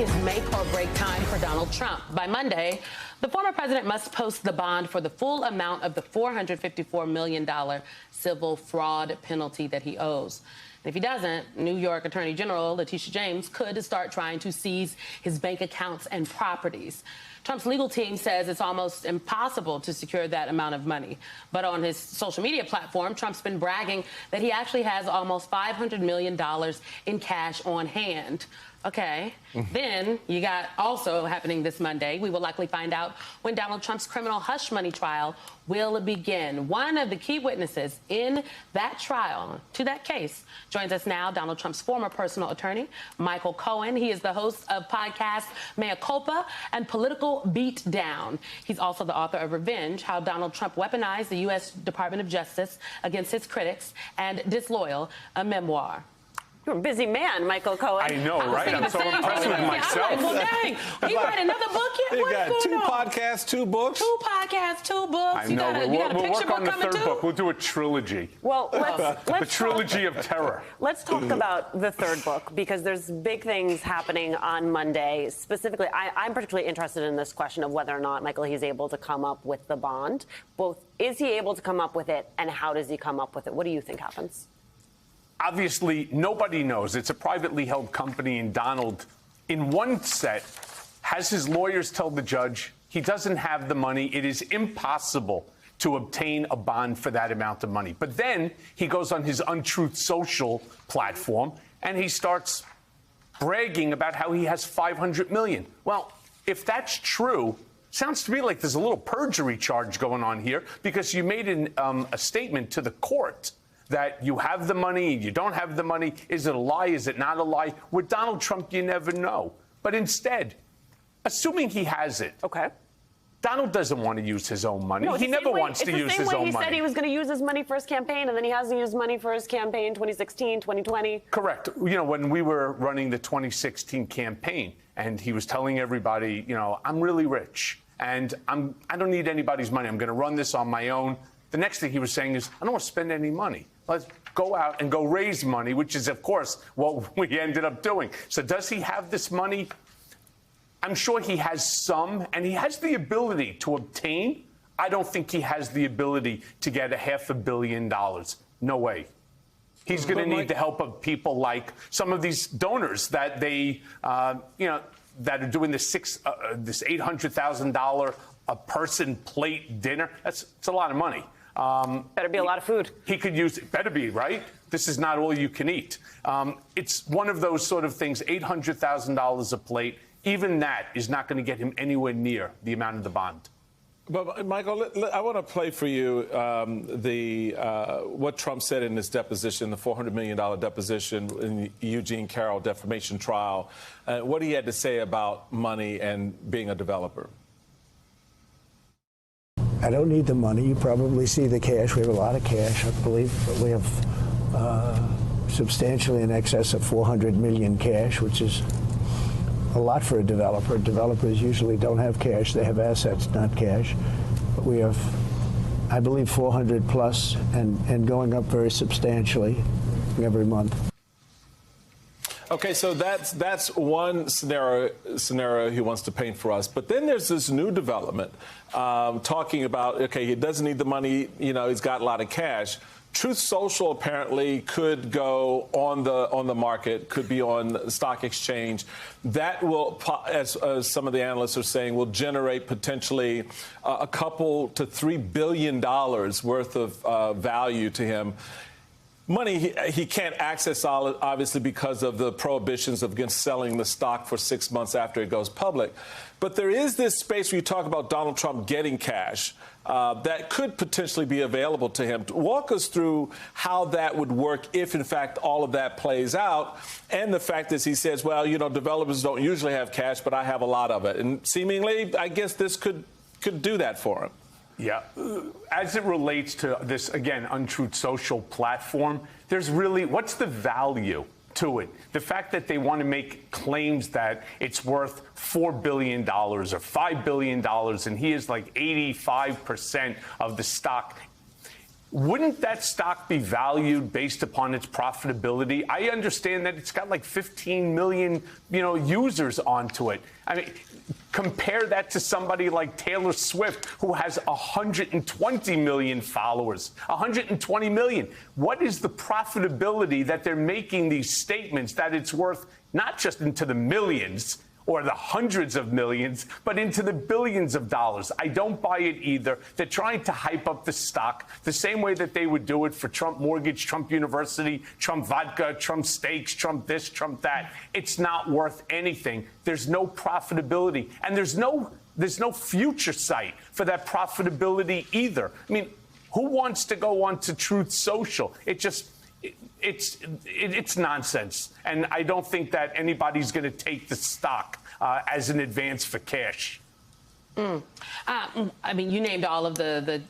is make or break time for Donald Trump. By Monday, the former president must post the bond for the full amount of the $454 million civil fraud penalty that he owes. And if he doesn't, New York Attorney General Letitia James could start trying to seize his bank accounts and properties. Trump's legal team says it's almost impossible to secure that amount of money. But on his social media platform, Trump's been bragging that he actually has almost $500 million in cash on hand. Okay. Then you got also happening this Monday. We will likely find out when Donald Trump's criminal hush money trial will begin. One of the key witnesses in that trial, to that case, joins us now, Donald Trump's former personal attorney, Michael Cohen. He is the host of podcast Mea Culpa and Political Beatdown. He's also the author of Revenge, How Donald Trump Weaponized the U.S. Department of Justice Against His Critics, and Disloyal, a memoir. You're a busy man, Michael Cohen. I know, right? I'm so impressed with myself. Well, dang, you write another book yet? You got two podcasts, two books. Two podcasts, two books. I know. We'll work on the third book. We'll do a trilogy. Well, let's the trilogy of terror. Let's talk about the third book, because there's big things happening on Monday. Specifically, I'm particularly interested in this question of whether or not, Michael, he's able to come up with the bond. Both, is he able to come up with it, and how does he come up with it? What do you think happens? Obviously, nobody knows. It's a privately held company, and Donald, in one set, has his lawyers tell the judge he doesn't have the money. It is impossible to obtain a bond for that amount of money. But then he goes on his Untruth Social platform, and he starts bragging about how he has $500 million. Well, if that's true, sounds to me like there's a little perjury charge going on here, because you made a statement to the court that you have the money, you don't have the money. Is it a lie? Is it not a lie? With Donald Trump, you never know. But instead, assuming he has it, okay, Donald doesn't want to use his own money. No, he never wants to use his own money. It's the same way he said he was going to use his money for his campaign, and then he hasn't used money for his campaign 2016, 2020. Correct. You know, when we were running the 2016 campaign, and he was telling everybody, you know, I'm really rich, and I don't need anybody's money. I'm going to run this on my own. The next thing he was saying is, I don't want to spend any money. Let's go out and go raise money, which is, of course, what we ended up doing. So does he have this money? I'm sure he has some, and he has the ability to obtain. I don't think he has the ability to get $500 million. No way. He's going to need the help of people like some of these donors that they, you know, that are doing this $800,000 a person plate dinner. It's a lot of money. Better be a lot of food. He could use it. Better be, right? This is not all you can eat. It's one of those sort of things, $800,000 a plate. Even that is not going to get him anywhere near the amount of the bond. But, Michael, I want to play for you what Trump said in his deposition, the $400 million deposition in the Eugene Carroll defamation trial, what he had to say about money and being a developer. I don't need the money. You probably see the cash. We have a lot of cash, I believe. We have substantially in excess of $400 million cash, which is a lot for a developer. Developers usually don't have cash. They have assets, not cash. But we have, I believe, 400 plus and going up very substantially every month. Okay, so that's one scenario he wants to paint for us. But then there's this new development talking about, okay, he doesn't need the money, you know, he's got a lot of cash. Truth Social apparently could go on the market, could be on the stock exchange. That will, as some of the analysts are saying, will generate potentially a couple to $3 billion worth of value to him. Money he can't access, obviously, because of the prohibitions against selling the stock for 6 months after it goes public. But there is this space where you talk about Donald Trump getting cash that could potentially be available to him. Walk us through how that would work if, in fact, all of that plays out. And the fact is, he says, well, you know, developers don't usually have cash, but I have a lot of it. And seemingly, I guess this could do that for him. Yeah. As it relates to this, again, Untruth Social platform, there's really, what's the value to it? The fact that they want to make claims that it's worth $4 billion or $5 billion, and he is like 85% of the stock. wouldn't that stock be valued based upon its profitability? I understand that it's got like 15 million, users onto it. I mean, compare that to somebody like Taylor Swift, who has 120 million followers, 120 million. What is the profitability that they're making these statements that it's worth not just into the millions or the hundreds of millions, but into the billions of dollars? I don't buy it either. They're trying to hype up the stock the same way that they would do it for Trump Mortgage, Trump University, Trump Vodka, Trump Steaks, Trump this, Trump that. It's not worth anything. There's no profitability, and there's no future sight for that profitability either. I mean, who wants to go on to Truth Social? It's nonsense, and I don't think that anybody's going to take the stock as an advance for cash. I mean, you named all of the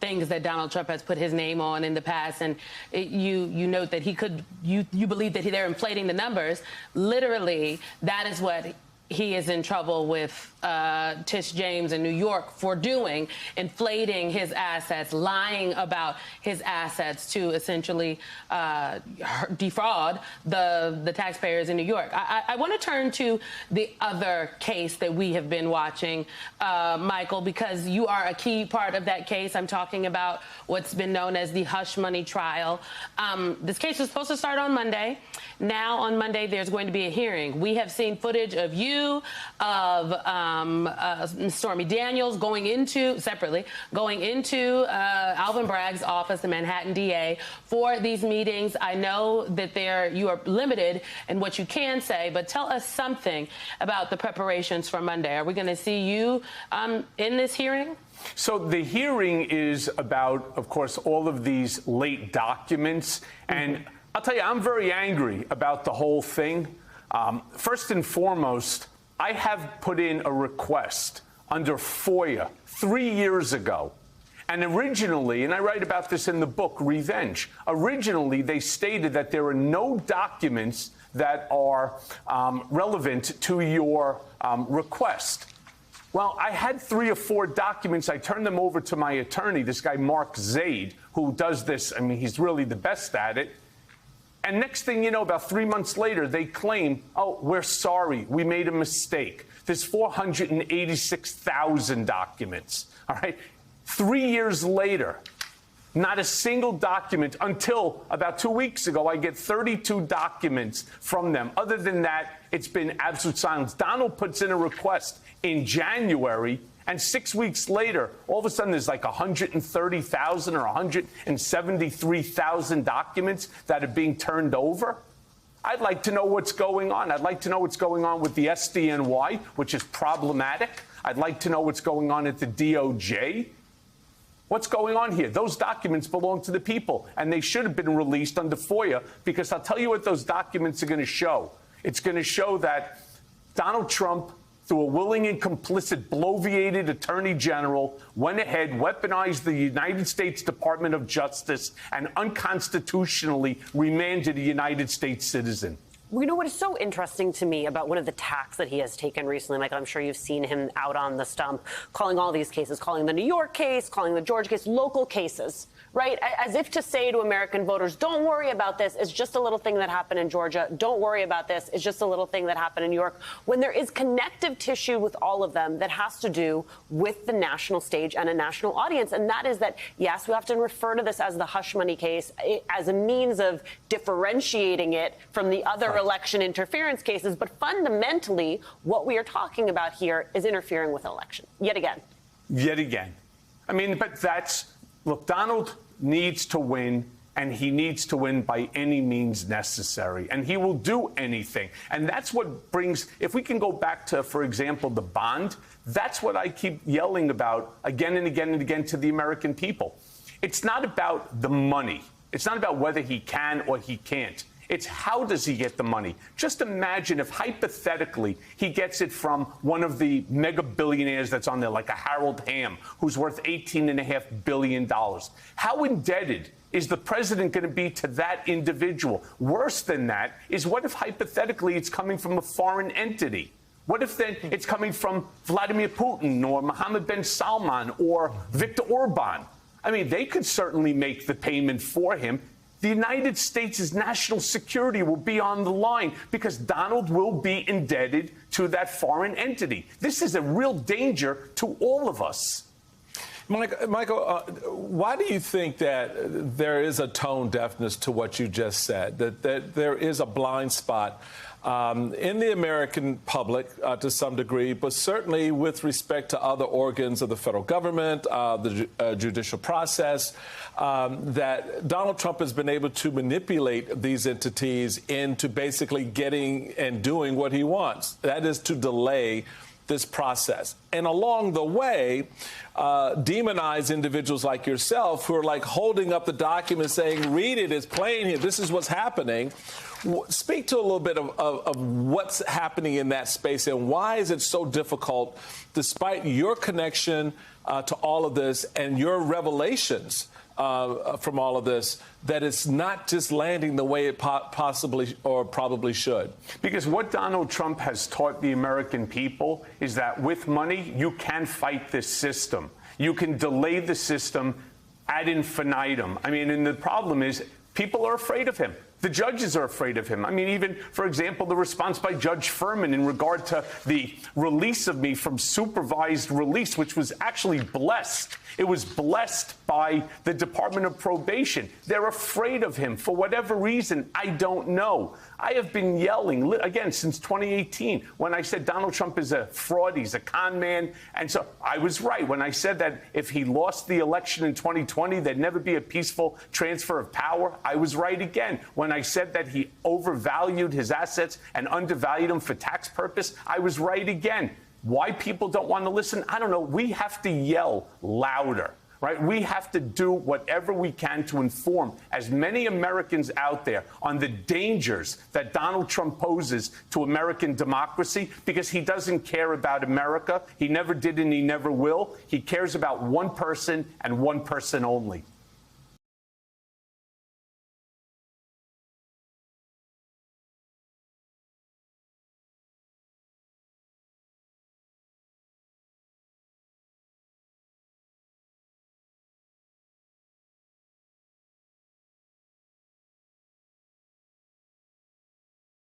things that Donald Trump has put his name on in the past, and you note that you believe that they're inflating the numbers. Literally, that is what he is in trouble with Tish James in New York for doing, inflating his assets, lying about his assets to essentially defraud the taxpayers in New York. I want to turn to the other case that we have been watching, Michael, because you are a key part of that case. I'm talking about what's been known as the hush money trial. This case was supposed to start on Monday. Now on Monday, there's going to be a hearing. We have seen footage of you, of Stormy Daniels going into Alvin Bragg's office, the Manhattan DA, for these meetings. I know that you are limited in what you can say, but tell us something about the preparations for Monday. Are we going to see you in this hearing? So the hearing is about, of course, all of these late documents. And I'll tell you, I'm very angry about the whole thing. First and foremost, I have put in a request under FOIA 3 years ago. And originally, and I write about this in the book, Revenge, originally they stated that there are no documents that are relevant to your request. Well, I had 3 or 4 documents. I turned them over to my attorney, this guy, Mark Zaid, who does this. I mean, he's really the best at it. And next thing you know, about 3 months later, they claim, oh, we're sorry, we made a mistake. There's 486,000 documents, all right? 3 years later, not a single document until about 2 weeks ago. I get 32 documents from them. Other than that, it's been absolute silence. Donald puts in a request in January, and 6 weeks later, all of a sudden there's like 130,000 or 173,000 documents that are being turned over. I'd like to know what's going on. I'd like to know what's going on with the SDNY, which is problematic. I'd like to know what's going on at the DOJ. What's going on here? Those documents belong to the people, and they should have been released under FOIA, because I'll tell you what those documents are going to show. It's going to show that Donald Trump, through a willing and complicit, bloviated attorney general, went ahead, weaponized the United States Department of Justice, and unconstitutionally remanded a United States citizen. You know what is so interesting to me about one of the tacks that he has taken recently, Michael, I'm sure you've seen him out on the stump, calling all these cases, calling the New York case, calling the Georgia case, local cases, right? As if to say to American voters, don't worry about this. It's just a little thing that happened in Georgia. Don't worry about this. It's just a little thing that happened in New York. When there is connective tissue with all of them that has to do with the national stage and a national audience. And that is that, yes, we often refer to this as the hush money case as a means of differentiating it from the other election interference cases. But fundamentally, what we are talking about here is interfering with an election. Yet again. Yet again. I mean, but look, Donald needs to win, and he needs to win by any means necessary, and he will do anything. And that's what brings, if we can go back to, for example, the bond, that's what I keep yelling about again and again and again to the American people. It's not about the money. It's not about whether he can or he can't. It's how does he get the money? Just imagine if, hypothetically, he gets it from one of the mega billionaires that's on there, like a Harold Hamm, who's worth $18.5 billion. How indebted is the president going to be to that individual? Worse than that is, what if, hypothetically, it's coming from a foreign entity? What if then it's coming from Vladimir Putin or Mohammed bin Salman or Viktor Orban? I mean, they could certainly make the payment for him. The United States' national security will be on the line because Donald will be indebted to that foreign entity. This is a real danger to all of us. Michael, why do you think that there is a tone deafness to what you just said, that there is a blind spot in the American public to some degree, but certainly with respect to other organs of the federal government, the judicial process, that Donald Trump has been able to manipulate these entities into basically getting and doing what he wants? That is to delay this process. And along the way, demonize individuals like yourself who are like holding up the document saying, read it, it's plain here, this is what's happening. Speak to a little bit of what's happening in that space and why is it so difficult, despite your connection to all of this and your revelations from all of this, that it's not just landing the way it possibly or probably should? Because what Donald Trump has taught the American people is that with money, you can fight this system. You can delay the system ad infinitum. I mean, and the problem is people are afraid of him. The judges are afraid of him. I mean, even, for example, the response by Judge Furman in regard to the release of me from supervised release, which was actually blessed. It was blessed by the Department of Probation. They're afraid of him for whatever reason. I don't know. I have been yelling, again, since 2018, when I said Donald Trump is a fraud, he's a con man. And so I was right when I said that if he lost the election in 2020, there'd never be a peaceful transfer of power. I was right again when I said that he overvalued his assets and undervalued them for tax purpose. I was right again. Why people don't want to listen, I don't know. We have to yell louder, right? We have to do whatever we can to inform as many Americans out there on the dangers that Donald Trump poses to American democracy, because he doesn't care about America. He never did and he never will. He cares about one person and one person only.